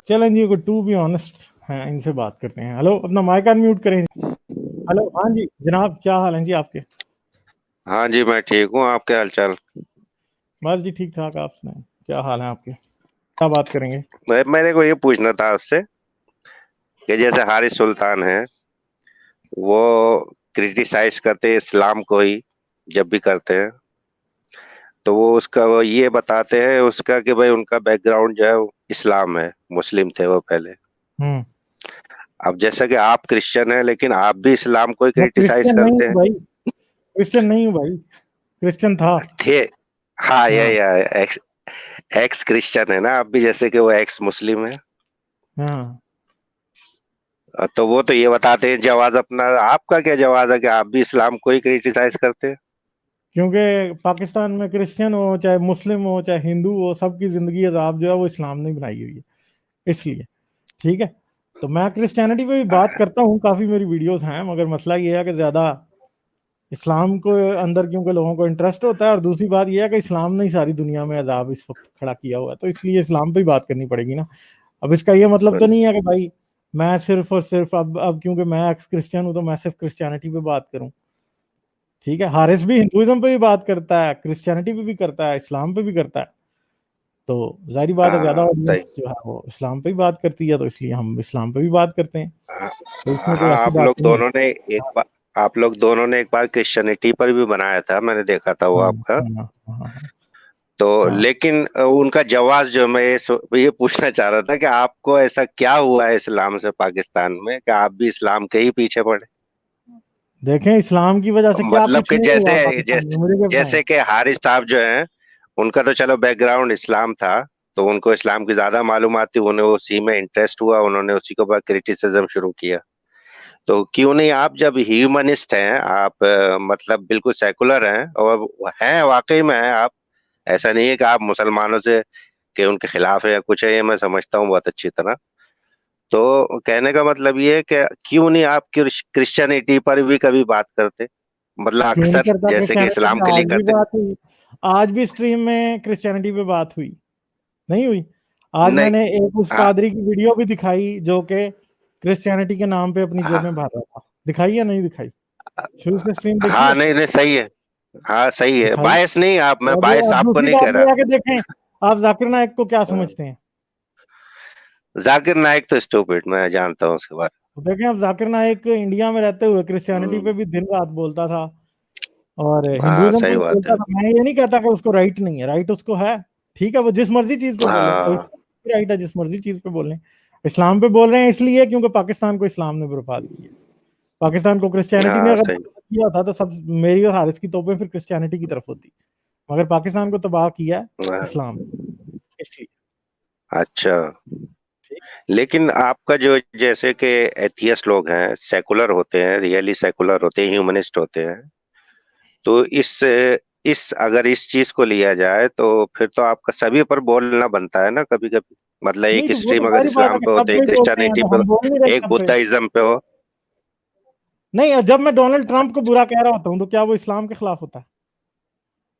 चलें जी, to be honest हैं, इनसे बात करते हैं। हेलो, अपना माइक अनम्यूट करें। हेलो, हाँ जी जनाब, क्या हाल है जी आपके? हाँ जी, मैं ठीक हूँ। आपके हालचाल? बस जी ठीक ठाक। आप सुनाएं, क्या हाल है आपके? क्या बात करेंगे? मेरे को ये पूछना था आपसे कि जैसे हारिस सुल्तान है, वो क्रिटिसाइज करते हैं इस्लाम को ही जब भी करते हैं, तो वो ये बताते हैं उसका कि भाई उनका बैकग्राउंड जो है वो इस्लाम है, मुस्लिम थे वो पहले। हम्म। अब जैसा कि आप क्रिश्चियन हैं, लेकिन आप भी इस्लाम को ही मैं क्रिटिसाइज क्रिश्चियन नहीं करते हूँ हैं। भाई। क्रिश्चियन नहीं हूँ भाई। क्रिश्चियन था। थे। हाँ, हाँ। या एक्स एक्स क्रिश्चियन है ना आप भी, जैसे कि वो एक्स मुस्लिम है। हाँ, तो वो तो ये बताते हैं जवाब अपना। आपका क्या जवाब है कि आप भी इस्लाम को ही क्रिटिसाइज करते हैं? क्योंकि पाकिस्तान में क्रिश्चियन हो चाहे मुस्लिम हो चाहे हिंदू हो, सबकी जिंदगी अजाब जो है वो इस्लाम ने बनाई हुई है, इसलिए। ठीक है। तो मैं क्रिश्चियनिटी पे भी बात करता हूँ, काफी मेरी वीडियोस हैं, मगर मसला ये है कि ज्यादा इस्लाम को अंदर क्योंकि लोगों को इंटरेस्ट होता है, और दूसरी बात यह है कि इस्लाम ने ही सारी दुनिया में अजाब इस वक्त खड़ा किया हुआ है, तो इसलिए इस्लाम पे ही बात करनी पड़ेगी ना। अब इसका ये मतलब तो नहीं है कि भाई मैं सिर्फ और सिर्फ अब क्योंकि मैं एक्स क्रिश्चियन हूं तो मैं सिर्फ क्रिश्चियनिटी पे बात करूं। ठीक है, हारिस भी हिंदुइज्म पे भी बात करता है, क्रिश्चियनिटी पे भी करता है, इस्लाम पे भी करता है। तो जाहिर बात है ज्यादा हाँ, ऑडियंस सही। जो है वो इस्लाम पे भी बात करती है, तो इसलिए हम इस्लाम पे भी बात करते हैं। हाँ, तो इसमें कोई हाँ, ऐसी बात नहीं है। आप लोग दोनों ने एक बार क्रिश्चियनिटी पर भी बनाया था, मैंने देखा था वो हाँ आपका। हाँ हाँ तो हाँ। लेकिन उनका जवाब जो मैं ये पूछना चाह रहा था कि आपको ऐसा क्या हुआ है इस्लाम से पाकिस्तान में कि आप भी इस्लाम के ही पीछे पड़े? देखें, इस्लाम की वजह से क्या मतलब कुछ कि नहीं हुआ जैसे पाकिस्तान में, जैसे मुझे क्या बताएं। जैसे कि हारिस साहब जो हैं, उनका तो चलो बैकग्राउंड इस्लाम था, तो उनको इस्लाम की ज्यादा मालूमात थी, उन्हें उसी में इंटरेस्ट हुआ, उन्होंने उसी के बाद क्रिटिसिज्म शुरू किया। तो क्यों नहीं, आप जब ह्यूमनिस्ट हैं, आप मतलब बिल्कुल सेकुलर हैं और हैं, वाकई में हैं आप। ऐसा नहीं है कि आप मुसलमानों से के उनके खिलाफ है या कुछ है, ये मैं समझता हूँ बहुत अच्छी तरह। तो कहने का मतलब ये है कि क्यों नहीं आप क्रिश्चियनिटी पर भी कभी बात करते, मतलब क्यों नहीं अक्सर करता जैसे कि क्रिश्चियनिटी इस्लाम पे? के लिए आज भी करते। बात हुई। आज भी स्ट्रीम में क्रिश्चियनिटी पे बात हुई, नहीं हुई? आज नहीं। मैंने एक उस हाँ, पादरी की वीडियो भी दिखाई जो कि क्रिश्चियनिटी के नाम पे अपनी जेब में हाँ, भर रहा था। दिखाई या नहीं दिखाई? शुरू से स्ट्रीम देखी हाँ, है? नहीं, नहीं, सही है। हाँ, सही है। दिखाई। बायस नहीं आप, मैं बायस अब आपको दूसरी नहीं बात कह ये रहा। है कि देखें, आप जाकिर नाइक को क्या हाँ। समझते हैं? जाकिर नाइक तो स्टूपिड, मैं जानता हूँ उसके बारे तो देखें, अब जाकिर नाइक इंडिया में रहते हुए में। क्रिश्चियनिटी पे भी दिन रात बोलता था, और हाँ, हिंदुइज्म पे सही भी बात बोलता है। था। मैं ये नहीं कहता कि उसको राइट नहीं है, राइट उसको है। ठीक है, वो जिस मर्जी चीज पे बोले, कोई हाँ, राइट है जिस मर्जी चीज पे बोलने। इस्लाम पे बोल रहे हैं इसलिए क्योंकि पाकिस्तान को इस्लाम ने बर्बाद किया। पाकिस्तान को क्रिश्चियनिटी ने हाँ, अगर सही। बर्बाद किया होता तो सब मेरी और हारिस की तोपें फिर क्रिश्चियनिटी की तरफ होती, मगर पाकिस्तान को तबाह किया है हाँ, इस्लाम, इसलिए। अच्छा। ठीक। लेकिन आपका जो जैसे कि एथियस्ट लोग हैं, सेकुलर होते हैं, रियली सेकुलर होते हैं, ह्यूमनिस्ट होते हैं, तो इस अगर इस चीज को लिया जाए तो फिर तो आपका सभी पर बोलना बनता है ना कभी कभी। मतलब नहीं एक तो वो तो स्ट्रीम अगर जाहिर बात है इस्लाम कि पे सब होते, एक कोई बोलते हैं, क्रिश्चियनिटी तो पे, हम बोल नहीं रहे एक सब पे। बुद्धाइज्म पे हो। नहीं, जब मैं डोनाल्ड ट्रंप को बुरा कह रहा होता हूँ तो क्या वो इस्लाम के खिलाफ होता है?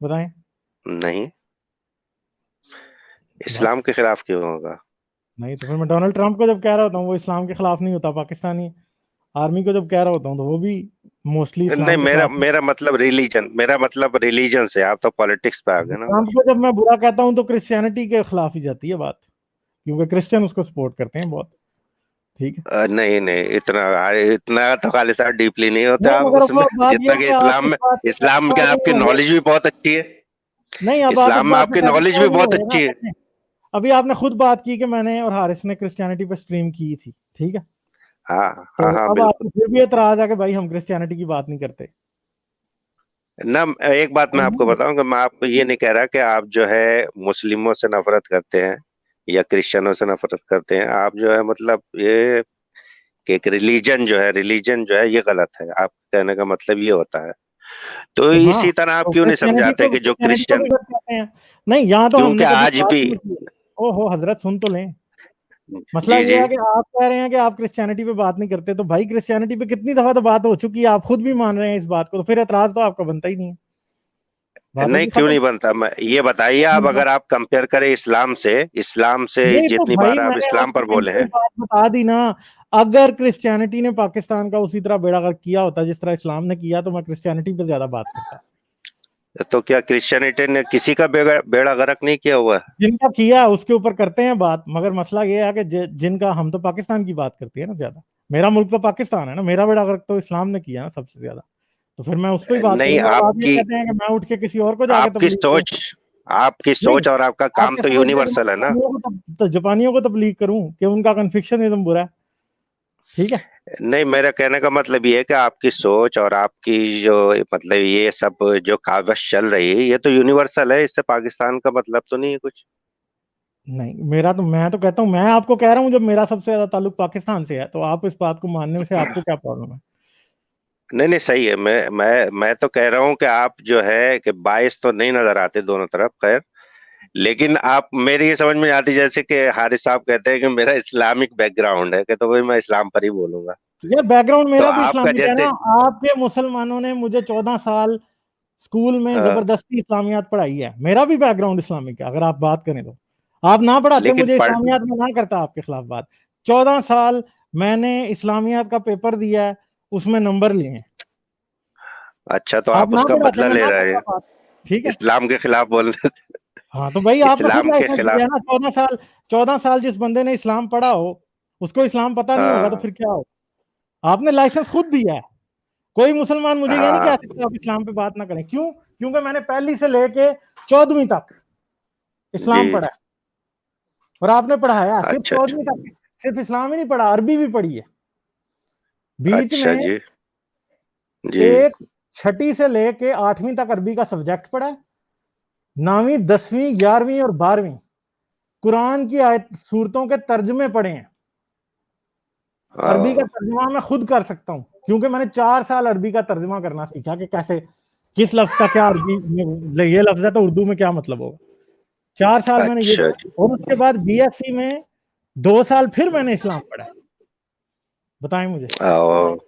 बताएं। नहीं, बस। इस्लाम के खिलाफ क्यों होगा? नहीं तो फिर मैं डोनाल्ड ट्रंप को जब कह रहा होता हूँ वो इस्लाम के खिलाफ नहीं होता। पाकिस्तानी आर्मी को जब कह रहा होता हूँ तो वो भी मोस्टली नहीं, इस्लाम के मेरा खिलाफ नहीं। मेरा मतलब रिलीजन से, आप तो पॉलिटिक्स पे आ गए ना। ट्रंप को जब मैं बुरा कहता हूँ तो क्रिश्चियनिटी के खिलाफ ही जाती है बात, क्योंकि क्रिश्चियन उसको सपोर्ट करते हैं बहुत। ठीक है। नहीं, नहीं, इतना इतना तो खालिस्तान डीपली नहीं होते नहीं आप मगर उसमें। वो बात जितना यह है कि कि आप इस बात से इस्लाम में सेटिस्फाई क्या, नहीं आपकी होंगे। नॉलेज भी बहुत अच्छी है। नहीं, अब आप इस इस्लाम में बात से आपकी नॉलेज सेटिस्फाई भी नहीं बहुत होंगे ना। अच्छी है। देखें, अभी आपने खुद बात की कि मैंने और हारिस ने क्रिश्चियनिटी पे स्ट्रीम की थी। ठीक है। हाँ, तो हाँ, हाँ, अब बिल्कुल। आपको फिर भी एतराज है कि भाई हम क्रिश्चियनिटी की बात नहीं करते। ना, एक बात मैं आपको बताऊं कि मैं आपको ये नहीं कह रहा कि आप जो है मुस्लिमों से नफरत करते हैं या क्रिश्चियनों से नफरत करते हैं। आप जो है मतलब ये कि एक रिलीजन जो है ये गलत है, आप कहने का मतलब ये होता है। तो तो हाँ, इसी तरह आप तो क्यों नहीं समझाते कि जो क्रिश्चियनिटी को क्रिश्चियन, भी गलत कहते हैं। नहीं, यहाँ तो क्योंकि हमने कभी आज बात भी। ही नहीं की। ओहो हजरत, सुन तो लें। मसला जी, ये जी। है कि आप कह रहे हैं कि आप क्रिश्चियनिटी पे बात नहीं करते, तो भाई क्रिश्चियनिटी पे कितनी दफा तो बात हो चुकी है, आप खुद भी मान रहे हैं इस बात को, तो फिर एतराज तो आपका बनता ही नहीं है। बात नहीं होगी क्यों खत्म। नहीं बनता, मैं ये बताइए आप, अगर आप कंपेयर करें इस्लाम से नहीं तो जितनी भाई बार आप मैंने इस्लाम आपको पर बोले सिंपल हैं, बात बता दी ना। अगर क्रिश्चियनिटी ने पाकिस्तान का उसी तरह बेड़ा गर्क किया होता जिस तरह इस्लाम ने किया, तो मैं क्रिश्चियनिटी पे ज्यादा बात करता। तो क्या क्रिश्चियनिटी ने किसी का बेड़ा बेड़ा गर्क नहीं किया हुआ है? जिनका किया उसके ऊपर करते हैं बात, मगर मसला ये है कि जिनका, हम तो पाकिस्तान की बात करते हैं ना ज्यादा। मेरा मुल्क तो पाकिस्तान है ना, मेरा बेड़ा गर्क तो इस्लाम ने किया ना सबसे ज्यादा। तो फिर मैं उस पर ही बात नहीं, करूंगा। अब आप ये आपकी कहते हैं कि मैं उठ के किसी और को जाके आपकी तबलीग करूं। सोच आपकी नहीं, सोच और आपका काम आपके तो समझ में यूनिवर्सल है ना। जापानियों को तबलीग करूं कि उनका कन्फेक्शनिज्म बुरा है। ठीक है। नहीं, मेरा कहने का मतलब ये है कि आपकी सोच और आपकी जो मतलब ये सब जो काविश चल रही है, ये तो यूनिवर्सल है, इससे पाकिस्तान का मतलब तो नहीं है कुछ। नहीं, मेरा तो, मैं तो कहता हूँ, मैं आपको कह रहा हूँ जब मेरा सबसे ज्यादा ताल्लुक पाकिस्तान से है, तो आप इस बात को मानने से आपको क्या प्रॉब्लम है? नहीं नहीं, सही है। मैं तो कह रहा हूँ कि आप जो है कि बाइस तो नहीं नजर आते दोनों तरफ, खैर। लेकिन आप, मेरी ये समझ में आती, जैसे कि हारिस साहब कहते हैं कि मेरा इस्लामिक बैकग्राउंड है, कि तो भाई मैं इस्लाम पर ही बोलूंगा। यार बैकग्राउंड तो मेरा भी आपका इस्लामिक है ना। जैसे आपके मुसलमानों ने मुझे 14 साल स्कूल में हाँ, जबरदस्ती इस्लामियात पढ़ाई है, मेरा भी बैकग्राउंड इस्लामिक है अगर आप बात करें तो। आप ना पढ़ाते लेकिन मुझे पढ़ इस्लामियात में, ना करता आपके खिलाफ बात। 14 साल मैंने इस्लामियात का पेपर दिया है, उसमें नंबर लिए हैं। अच्छा, तो आप आप ना उसका पढ़ाते, बदला मैं ले ना रहे करता हैं, बात। ठीक है। इस्लाम के खिलाफ बोल हाँ तो भाई आपने खुद इस्लाम के लाइसेंस दिया खिलाफ। है ना। 14 साल, 14 साल जिस बंदे ने इस्लाम पढ़ा हो, उसको इस्लाम पता नहीं होगा तो हाँ फिर क्या हो? आपने लाइसेंस खुद दिया है। कोई मुसलमान मुझे ये नहीं कह हाँ, सकता आप इस्लाम पे बात ना करें। क्यों? क्योंकि मैंने पहली से लेके 14वीं तक इस्लाम जी, पढ़ा है। और आपने पढ़ाया है सिर्फ अच्छा 14वीं तक। सिर्फ इस्लाम ही नहीं पढ़ा, अरबी भी पढ़ी है बीच अच्छा में। जी जी। एक, छठी से लेके 8वीं तक अरबी का सब्जेक्ट पढ़ा है। 9वीं, 10वीं, 11वीं और 12वीं कुरान की आयत सूरतों के तर्जमे पढ़े हैं। अरबी का हाँ, तर्जमा मैं खुद कर सकता हूँ, क्योंकि मैंने 4 साल अरबी का तर्जमा करना सीखा कि कैसे, किस लफ्ज का क्या अरबी में ये लफ्ज है तो उर्दू में क्या मतलब होगा। 4 साल मैंने ये अच्छा जी। किया। और उसके बाद बीएससी में 2 साल फिर मैंने इस्लाम पढ़ा। बताएं मुझे। ओ, अब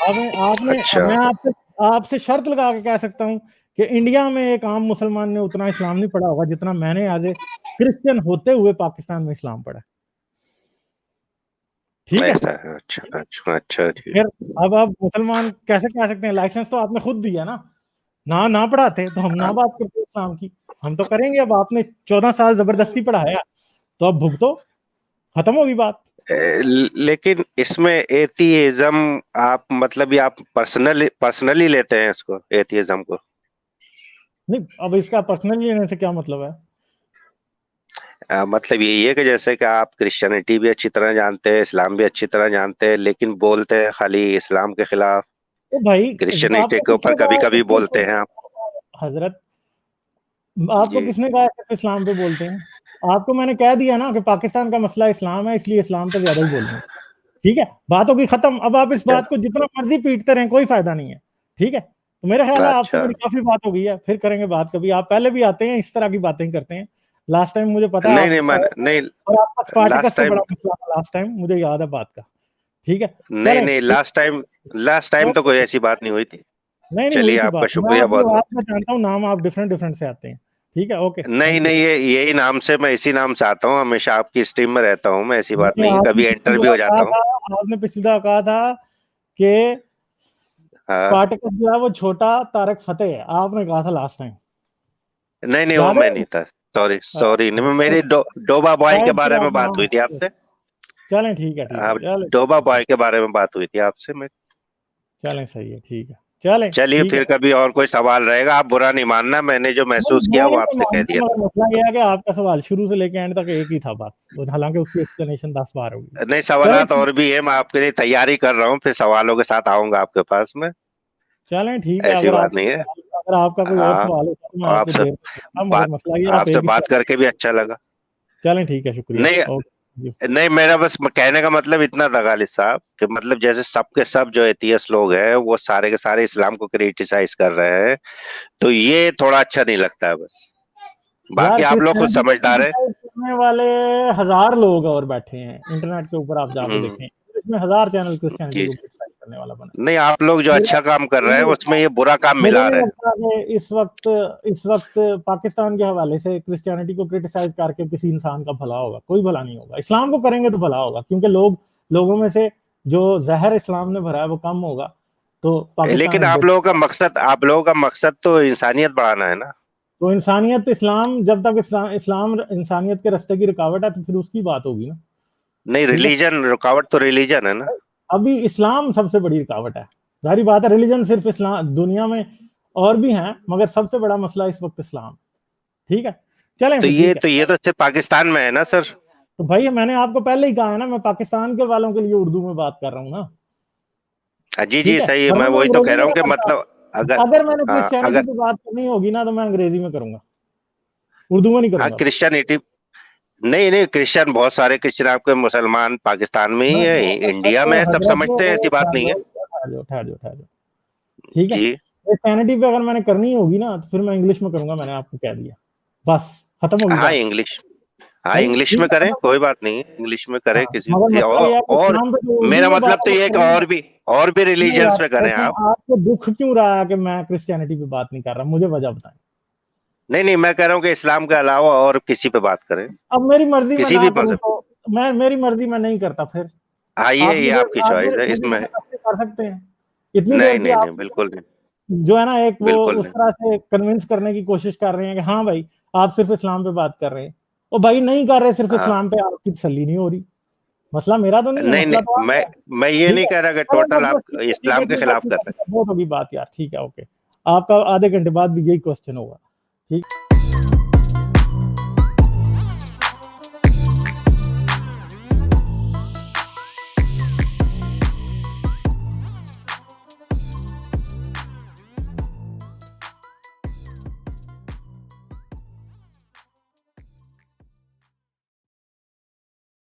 आपने, अब अच्छा, मैं आपसे आपसे शर्त लगा के कह सकता हूं कि इंडिया में एक आम मुसलमान ने उतना इस्लाम नहीं पढ़ा होगा जितना मैंने एज ए क्रिश्चियन होते हुए पाकिस्तान में इस्लाम पढ़ा। ठीक है। ऐसा है, अच्छा अच्छा अच्छा जी। फिर अब आप मुसलमान कैसे कह सकते हैं? लाइसेंस तो आपने खुद दिया ना। ना ना पढ़ाते तो हम ना हाँ, बात करते इस्लाम की। हम तो करेंगे। अब आपने 14 साल जबरदस्ती पढ़ाया, तो अब भुगतो, खत्म होगी बात। लेकिन इसमें एथियज्म, आप मतलब ये आप पर्सनली लेते हैं इसको, एथियज्म को? नहीं, अब इसका पर्सनली लेने से क्या मतलब है? मतलब यही है कि जैसे कि आप क्रिश्चियनिटी भी अच्छी तरह जानते हैं, इस्लाम भी अच्छी तरह जानते हैं, लेकिन बोलते हैं खाली इस्लाम के खिलाफ, तो भाई क्रिश्चियनिटी आपको के ऊपर किसने कभी कहा कभी बोलते हैं आप। हजरत, आपको जी, किसने कहा सिर्फ इस्लाम पे बोलते हैं? आपको मैंने कह दिया ना कि पाकिस्तान का मसला इस्लाम है, इसलिए इस्लाम पे ज्यादा ही बोलूंगा। ठीक है, बात होगी खत्म। अब आप इस बात को जितना मर्जी पीटते रहें, कोई फायदा नहीं है। ठीक है, तो मेरा ख्याल है आपसे अच्छा। मेरी काफी बात हो गई है, फिर करेंगे बात कभी। आप पहले भी आते हैं, इस तरह की बातें ही करते हैं। लास्ट टाइम मुझे पता है नहीं आप नहीं, मैं आए थे, नहीं, और आपका स्पार्टिकस लास्ट से टाइम बड़ा मसला था लास्ट टाइम, मुझे याद है बात का। ठीक है। नहीं चलें नहीं, ठीक लास्ट टाइम है। तो कोई ऐसी बात नहीं हुई थी। नहीं नहीं हुई चलिए, थी आपका बात, मैं शुक्रिया आपकी बहुत आवाज बहुत। में जानता हूँ, नाम आप डिफरेंट डिफरेंट से आते हैं। ठीक है, ओके, नहीं थैंक यू। नहीं, ये यही नाम से, मैं इसी नाम से आता हूँ, हमेशा आपकी स्ट्रीम में रहता हूँ मैं, ऐसी बात नहीं, नहीं है, आपने कभी पिछली एंटर भी दफा हो कहा जाता हूँ। था, आपने पिछली दफा कहा था कि हाँ, स्पार्टकस जो है वो छोटा तारक फतेह है, आपने कहा था लास्ट टाइम। नहीं नहीं, वो याद मैं है? नहीं था। सॉरी सॉरी, अच्छा, नहीं, मेरी डोबा बॉय के शायद फिर बारे आप में बात नाम, हुई थी आपसे। चलें ठीक है, ठीक है, आप, चलें। डोबा बॉय के बारे में बात हुई थी आपसे मैं। चलें सही है, ठीक है, चलें चलिए, ठीक है। फिर कभी और कोई सवाल रहेगा, आप बुरा नहीं मानना, मैंने जो नहीं, महसूस किया मैं वो नहीं आपसे कह मानता, दिया था। मगर मसला यह है कि आपका सवाल शुरू से लेकर एंड तक एक ही था बस, हालांकि उसकी एक्सप्लेनेशन 10 बार होगी। नहीं, चलें सवालात ठीक, और भी है, मैं आपके लिए तैयारी कर रहा हूँ, फिर सवालों के साथ आऊंगा आपके पास में। चलें ठीक है। ऐसी बात नहीं है। अगर आपका कोई और हाँ, सवाल होता तो मैं आपको आपसे देर तक दूंगा, बात मगर मसला ये है, आप आपसे एक ही बात सवाल। करके भी अच्छा लगा। चलें ठीक है, शुक्रिया, नहीं ओके। नहीं, मेरा बस कहने का मतलब इतना था गालिब साहब, कि मतलब जैसे सब के सब जो एथियस्ट लोग हैं वो सारे के सारे इस्लाम को क्रिटिसाइज कर रहे हैं, तो ये थोड़ा अच्छा नहीं लगता है बस। यार बाकी आप लोग खुद क्रिश्चियनिटी को समझदार है। क्रिटिसाइज करने वाले हजार लोग और बैठे हैं इंटरनेट के ऊपर, आप जाके हम्म, देखें। इसमें हजार चैनल क्रिश्चियनिटी जी को जी। क्रिटिसाइज करने वाला बना। नहीं, आप लोग जो अच्छा काम कर रहे हैं उसमें ये बुरा काम मुझे मिला नहीं रहे हैं। लगता कि इस वक्त पाकिस्तान के हवाले से क्रिश्चियनिटी को क्रिटिसाइज करके किसी इंसान का भला होगा, कोई भला नहीं होगा। इस्लाम को करेंगे तो भला होगा, क्योंकि लोगों में से जो जहर इस्लाम ने भरा है वो कम होगा, तो पाकिस्तान लेकिन आप लोगों का मकसद तो इंसानियत बढ़ाना है ना। तो इंसानियत, इस्लाम जब तक इस्लाम इंसानियत के रास्ते की रुकावट है तो फिर उसकी बात होगी ना। नहीं, ठीक है, रिलीजन रुकावट तो रिलीजन है ना। अभी इस्लाम सबसे बड़ी रुकावट है, जारी बात है। रिलीजन सिर्फ इस्लाम, दुनिया में और भी हैं, मगर सबसे बड़ा मसला इस वक्त इस्लाम। ठीक है, चलें तो फिर, ये ठीक है। तो ये तो सिर्फ पाकिस्तान में है ना सर। तो भाई मैंने आपको पहले ही कहा है ना, मैं पाकिस्तान के वालों के लिए उर्दू में बात कर रहा हूँ ना। जी ठीक जी, है, सही है, मैं वरना मैं वही तो कह अंग्रेजी रहा में हूँ कि करता। मतलब अगर अगर मैंने हाँ, क्रिश्चियनिटी अगर पे बात करनी होगी ना तो मैं अंग्रेजी में करूंगा, उर्दू में नहीं हाँ करूंगा। क्रिश्चियनिटी, नहीं नहीं, क्रिश्चियन बहुत सारे क्रिश्चियन आपके मुसलमान पाकिस्तान में ही है, इंडिया में है, सब हजरत समझते हैं, ऐसी बात नहीं है। ठहर जाओ, ठीक है। जी क्रिश्चियनिटी पे अगर मैंने करनी होगी ना तो फिर मैं इंग्लिश में करूंगा, मैंने आपको कह दिया, बस खत्म होगी हाँ, बात। हाँ नहीं इंग्लिश ठीक में है, करें, खत्म कोई होगी। बात नहीं है, इंग्लिश में करें हाँ, किसी मगर मसला ये है कि और इस्लाम पे जो उर्दू मेरा में मतलब बात तो है ये वो है कि करेंगे। और भी नहीं रिलीजन्स यार, पे करें ऐसा आप। आपको दुख क्यों रहा है कि मैं क्रिश्चियनिटी पे बात नहीं कर रहा, मुझे वजह बताएं। नहीं नहीं, मैं कह रहा हूँ कि इस्लाम के अलावा और किसी पे बात करें, अब मेरी मर्जी में किसी ना भी करूं मजहब। तो मेरी मर्जी में नहीं करता, फिर हाँ, ये आपकी आप चॉइस है मुझे इसमें। जबरदस्ती कर सकते हैं इतनी देर नहीं की। नहीं आप नहीं, बिल्कुल नहीं, जो है ना, एक वो बिल्कुल उस नहीं। तरह से कन्विंस करने की कोशिश कर रहे हैं कि हाँ भाई आप सिर्फ इस्लाम पे बात कर रहे हैं। ओ भाई नहीं कर रहे, सिर्फ हाँ, इस्लाम पे आपकी तसल्ली नहीं हो रही। मसला मेरा तो नहीं है, नहीं मसला नहीं, तो आपका है। मैं ये ठीक नहीं है, कह रहा कि अरे टोटल बस आप ठीक है, ठीक है, इस्लाम के ठीक है, खिलाफ ठीक कर है, रहे हैं। ठीक है, बहुत होगी बात यार, ठीक है, ओके। आपका आधे घंटे बाद भी यही क्वेश्चन होगा, ठीक।